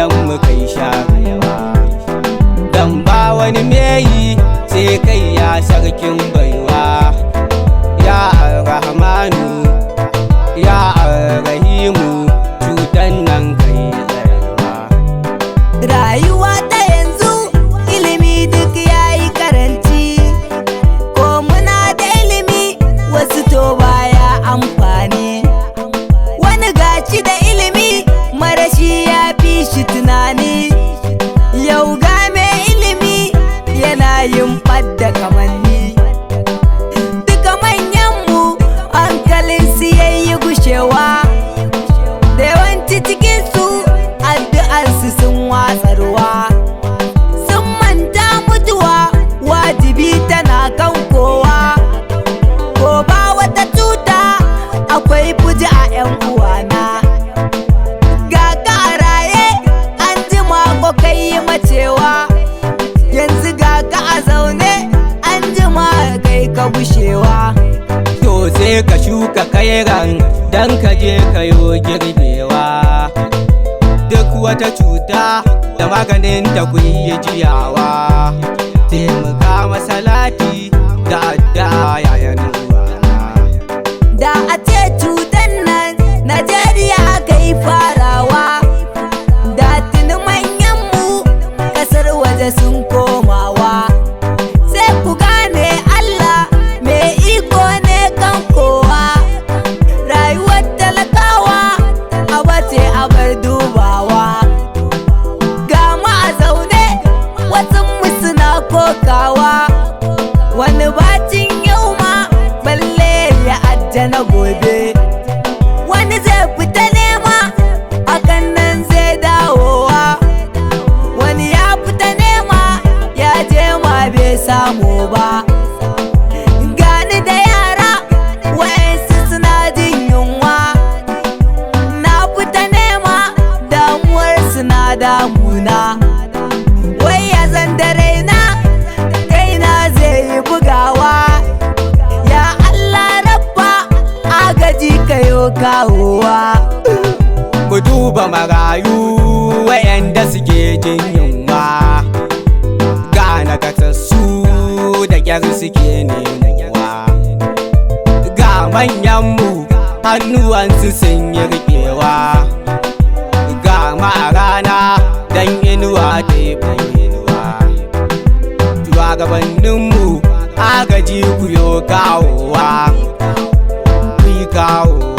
hawayen mu kai sharewa. Dan ba wani meyi sai kai ya sarkin baiwa. Ya Ar-Rahmanu ya Ar-Rahimu, cutan nan kai tsayarwa. Rayuwa ta yanzu ilimi duk yayi karanci, ko muna da ilimi wasu to baya amfani. Wani gashi da ilimi marashi ya fi shi tunani. Yau ga mai ilimi yana yin ɓadda kamanni. Duka manyanmu hankalinsu yayi gushewa, da yawanci cikinsu addu'arsu sun watsarwa. Sun manta mutuwa wajibi tana kan kowa, ko ba wata cuta akwai fuji a 'yan uwana. Ga ka a raye an jima ko kai yi macewa, yanzu ga ka a zaune an jima kai ka bushewa. To sai ka shuka kairan dan ka je kayo girbewa. Duk wata cuta da maganin ta ku yi jiyawa. Taimaka masalati da addu'a yayan uwana. Da a ce cutan nan Najeriya aka yi farawa, da tuni manyanmu kasar waje sun komawa. Sai ku gane Allah mai iko ne kan kowa. Rayuwar talakawa a bace a bar dubawa. Ga mu a zaune wasu suna kokawa, wani bacin yau ma balle ya ajjana gobe. Wani zai fita nema hakan nan zai dawowa, wani ya fita nema ya je ma bai samu ba. Gani da yara wa'yansu suna jin yunwa, na fita nema damuwar suna damuna. Wai ya zan da raina kaina zai yi bugawa. Ya Allah rabba agaji kayo kawowa. Ku duba marayu wayanda suke jin yunwa, ga nakasassu da kyar suke nemowa. Ga manyanmu hannuwansu sun yi riƙewa, ga ma a rana dan inuwa ta yi inuwa. Shugabanninmu agaji ku yo kawowa, ku yi kawowa.